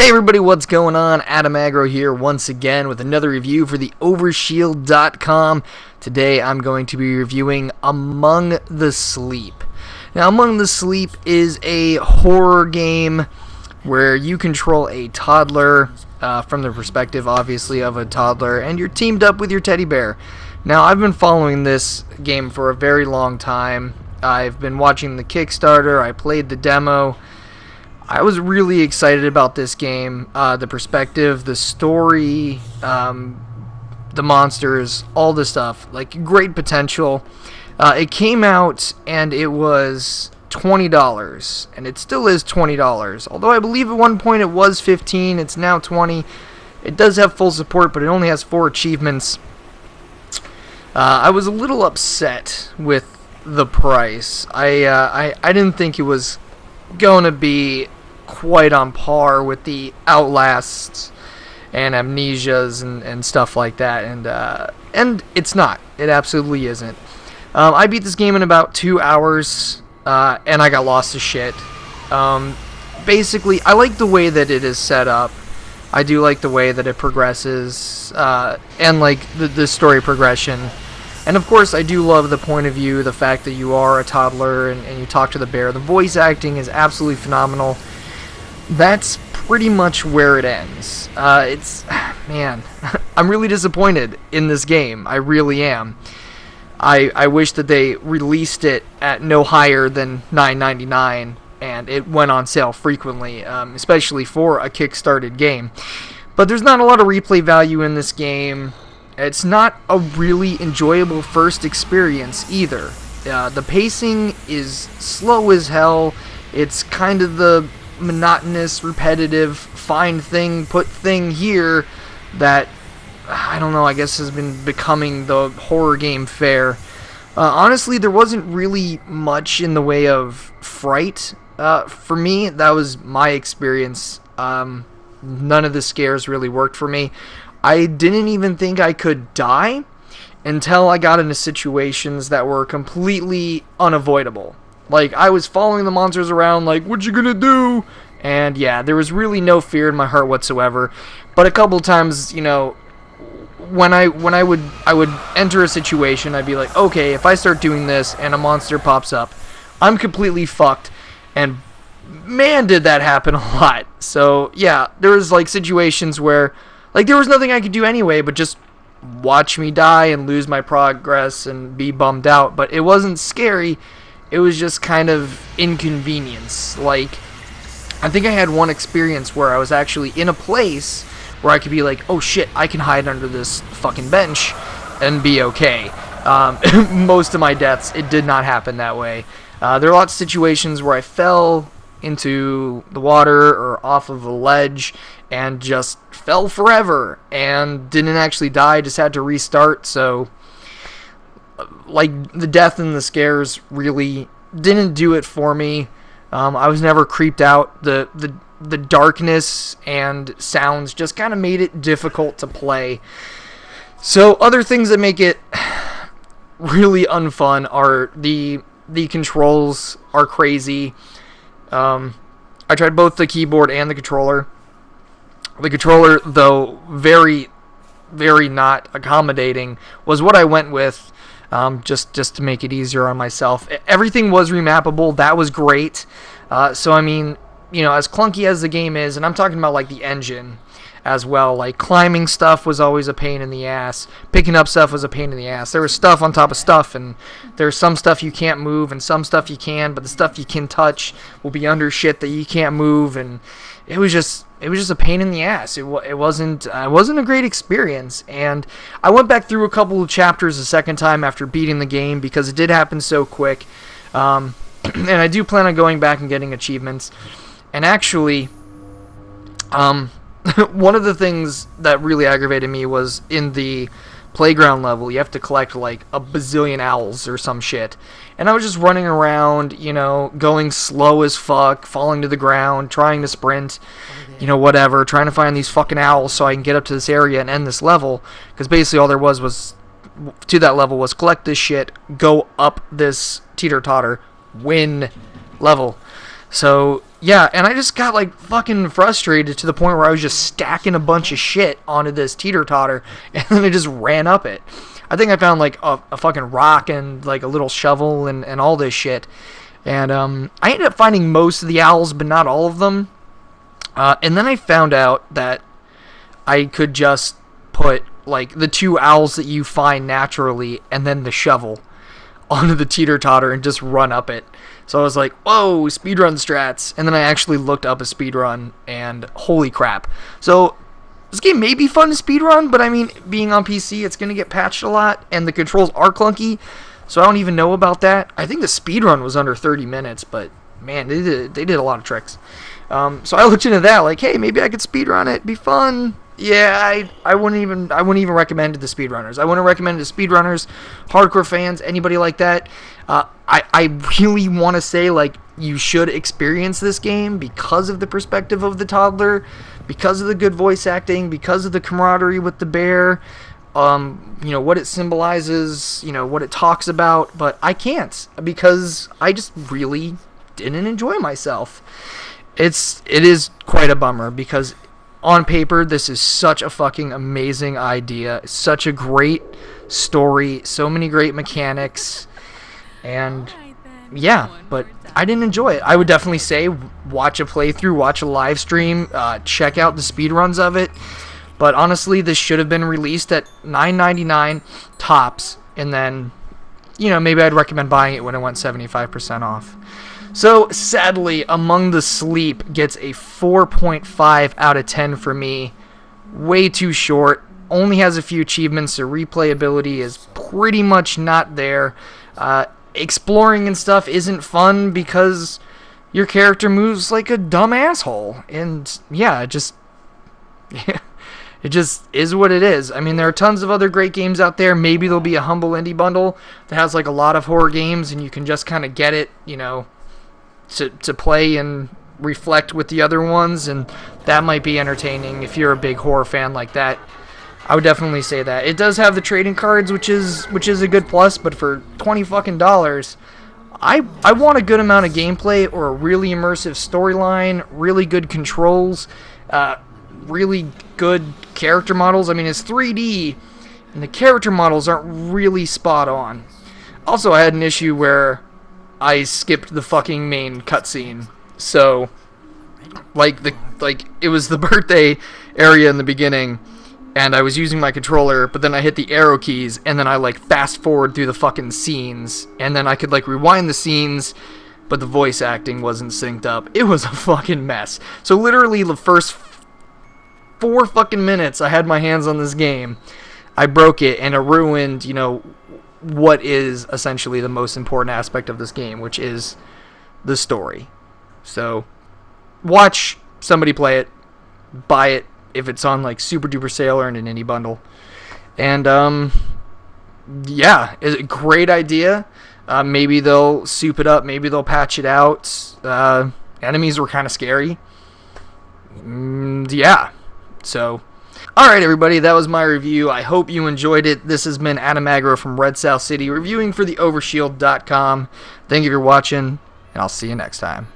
Hey everybody, what's going on? Adam Agro here once again with another review for the Overshield.com. Today I'm going to be reviewing Among the Sleep. Now, Among the Sleep is a horror game where you control a toddler from the perspective, obviously, of a toddler, and you're teamed up with your teddy bear. Now, I've been following this game for a very long time. I've been watching the Kickstarter, I played the demo. I was really excited about this game, the perspective, the story, the monsters, all the stuff, like great potential. It came out and it was $20, and it still is $20, although I believe at one point it was $15, it's now $20. It does have full support, but it only has 4 achievements. I was a little upset with the price. I didn't think it was going to be quite on par with the Outlasts and Amnesias and stuff like that, and it's not. It absolutely isn't. I beat this game in about 2 hours, and I got lost as shit. Basically, I like the way that it is set up. I do like the way that it progresses, and like the story progression. And of course, I do love the point of view, the fact that you are a toddler and you talk to the bear. The voice acting is absolutely phenomenal. That's pretty much where it ends. Man, I'm really disappointed in this game. I really am. I wish that they released it at no higher than $9.99, and it went on sale frequently, especially for a Kickstarted game. But there's not a lot of replay value in this game. It's not a really enjoyable first experience either. The pacing is slow as hell. It's kind of the monotonous, repetitive, find thing, put thing here that, I don't know, I guess has been becoming the horror game fare. Honestly, there wasn't really much in the way of fright. For me, that was my experience. None of the scares really worked for me. I didn't even think I could die until I got into situations that were completely unavoidable. Like, I was following the monsters around like, what you gonna do? And yeah, there was really no fear in my heart whatsoever. But a couple times, you know, when I would enter a situation, I'd be like, okay, if I start doing this and a monster pops up, I'm completely fucked. And man, did that happen a lot. So yeah, there was like situations where, like, there was nothing I could do anyway but just watch me die and lose my progress and be bummed out. But it wasn't scary. It was just kind of inconvenience. Like, I think I had one experience where I was actually in a place where I could be like, oh shit, I can hide under this fucking bench and be okay. Most of my deaths, it did not happen that way. There are lots of situations where I fell into the water or off of a ledge and just fell forever and didn't actually die, just had to restart. So, like, the death and the scares really didn't do it for me. I was never creeped out. The darkness and sounds just kind of made it difficult to play. So other things that make it really unfun are the controls are crazy. I tried both the keyboard and the controller. The controller, though very, very not accommodating, was what I went with, just to make it easier on myself. Everything was remappable. That was great. So, I mean, you know, as clunky as the game is, and I'm talking about, like, the engine as well, like, climbing stuff was always a pain in the ass. Picking up stuff was a pain in the ass. There was stuff on top of stuff, and there's some stuff you can't move, and some stuff you can, but the stuff you can touch will be under shit that you can't move, and it was just a pain in the ass. It wasn't a great experience, and I went back through a couple of chapters a second time after beating the game because it did happen so quick, and I do plan on going back and getting achievements. And actually, one of the things that really aggravated me was in the playground level, you have to collect like a bazillion owls or some shit. And I was just running around, you know, going slow as fuck, falling to the ground, trying to sprint, you know, whatever, trying to find these fucking owls so I can get up to this area and end this level. Because basically all there was to that level was collect this shit, go up this teeter-totter, win level. So, yeah, and I just got, like, fucking frustrated to the point where I was just stacking a bunch of shit onto this teeter-totter, and then I just ran up it. I think I found, like, a fucking rock and, like, a little shovel and all this shit. And I ended up finding most of the owls, but not all of them. And then I found out that I could just put, like, the 2 owls that you find naturally and then the shovel onto the teeter-totter and just run up it. So I was like, whoa, speedrun strats. And then I actually looked up a speedrun, and holy crap. So this game may be fun to speedrun, but I mean, being on PC, it's going to get patched a lot, and the controls are clunky, so I don't even know about that. I think the speedrun was under 30 minutes, but man, they did a lot of tricks. So I looked into that, like, hey, maybe I could speedrun it, be fun. Yeah, I wouldn't even recommend it to speedrunners. I wouldn't recommend it to speedrunners, hardcore fans, anybody like that. I really want to say, like, you should experience this game because of the perspective of the toddler, because of the good voice acting, because of the camaraderie with the bear, you know, what it symbolizes, you know, what it talks about, but I can't because I just really didn't enjoy myself. It is quite a bummer because on paper, this is such a fucking amazing idea. Such a great story. So many great mechanics. And yeah, but I didn't enjoy it. I would definitely say watch a playthrough, watch a live stream, check out the speedruns of it. But honestly, this should have been released at $9.99 tops. And then, you know, maybe I'd recommend buying it when it went 75% off. So, sadly, Among the Sleep gets a 4.5 out of 10 for me. Way too short. Only has a few achievements, so replayability is pretty much not there. Exploring and stuff isn't fun because your character moves like a dumb asshole. And, yeah, it just is what it is. I mean, there are tons of other great games out there. Maybe there'll be a humble indie bundle that has, like, a lot of horror games, and you can just kind of get it, you know, to play and reflect with the other ones, and that might be entertaining if you're a big horror fan like that. I would definitely say that. It does have the trading cards, which is a good plus, but for $20 fucking dollars, I want a good amount of gameplay or a really immersive storyline, really good controls, really good character models. I mean, it's 3D, and the character models aren't really spot on. Also, I had an issue where I skipped the fucking main cutscene. So, like it was the birthday area in the beginning, and I was using my controller, but then I hit the arrow keys, and then I, like, fast forward through the fucking scenes, and then I could, like, rewind the scenes, but the voice acting wasn't synced up. It was a fucking mess. So literally the first 4 fucking minutes I had my hands on this game, I broke it, and it ruined, you know, what is essentially the most important aspect of this game, which is the story. So, watch somebody play it, buy it if it's on, like, super duper sale or in an indie bundle. And yeah, it's a great idea. Maybe they'll soup it up, maybe they'll patch it out. Enemies were kind of scary. Yeah, so alright, everybody, that was my review. I hope you enjoyed it. This has been Adam Agro from Red South City, reviewing for the Overshield.com. Thank you for watching, and I'll see you next time.